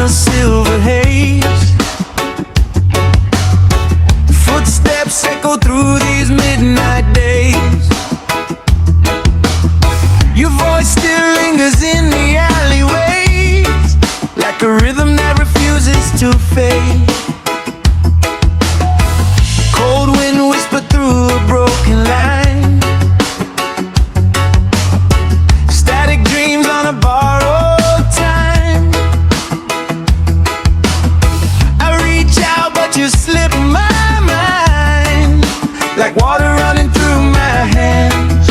a silver haze. Footsteps echo through these midnight days. Your voice still lingers in the alleyways, like a rhythm that refuses to fade. Cold wind whispered through a broken line. Static dreams on a borrowed time. I reach out but you slip my mind, like water running through my hands.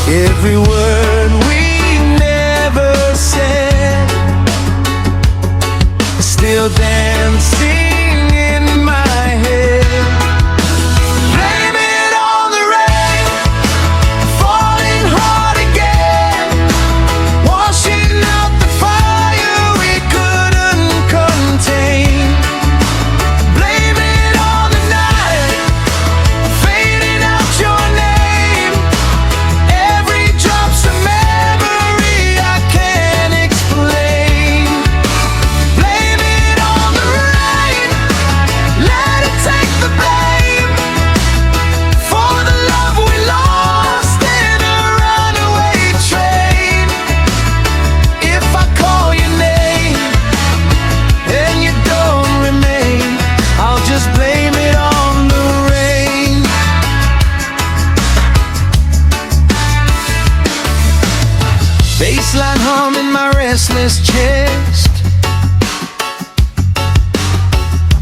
Every word we never said, still dancing in my head. Blame it on the rain, falling hard again, washing out the fire we couldn't contain. Blame it on the night, fading out your name. Every drop's a memory I can't explain. Blame it on the rain, let it take the blame for the love we lost in a runaway train. If I call your name and you don't remain, I'll just blame it on the rain. Baseline hum in my restless chest,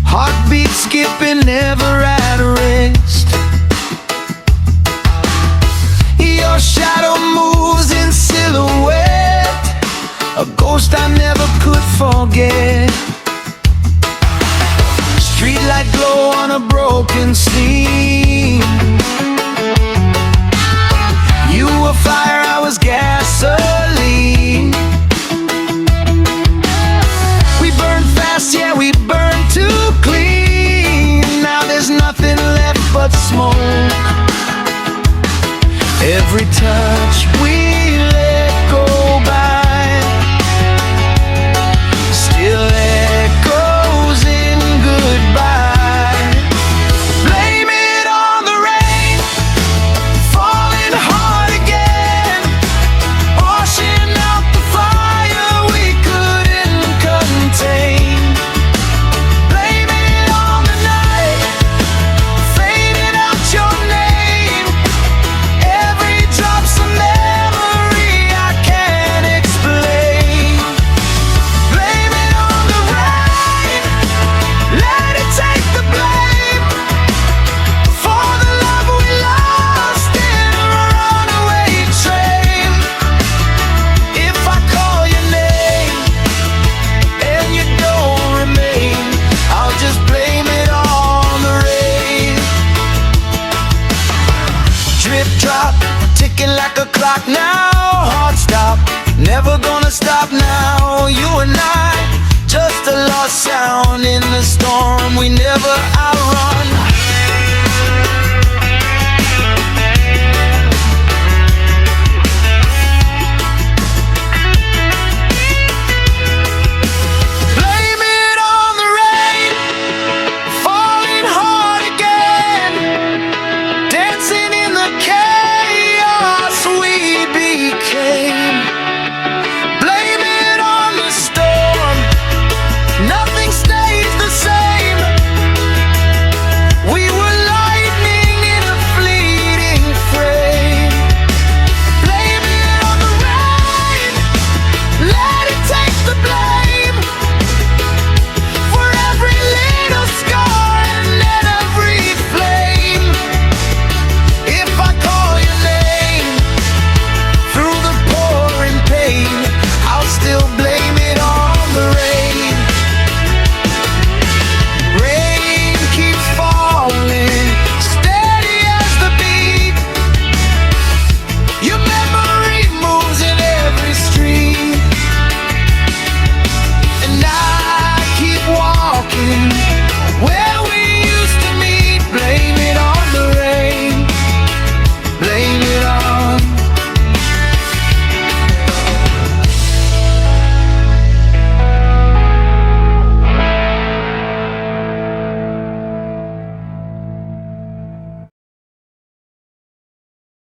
heartbeat skipping, never at rest. Your shadow moves in silhouette, a ghost I never could forget. Streetlight glow on a broken scene. You were fire, I was gasoline. We burned fast, yeah, we burned too clean. Now there's nothing left but smoke. Every touch we let go by still echoes in goodbye. Blame it on the rain, falling hard again, washing out the fire we couldn't contain. Blame it on the night, fading out your name. Every drop's a memory I can't explain. Blame it on the rain, let it take the blame for the love we lost in a runaway train. If I call your name and you don't remain, I'll just blame it on the rain. Drip drop, ticking like a clock now. Heart stop, never gonna stop now. You and I, just a lost sound in the storm we never outrun.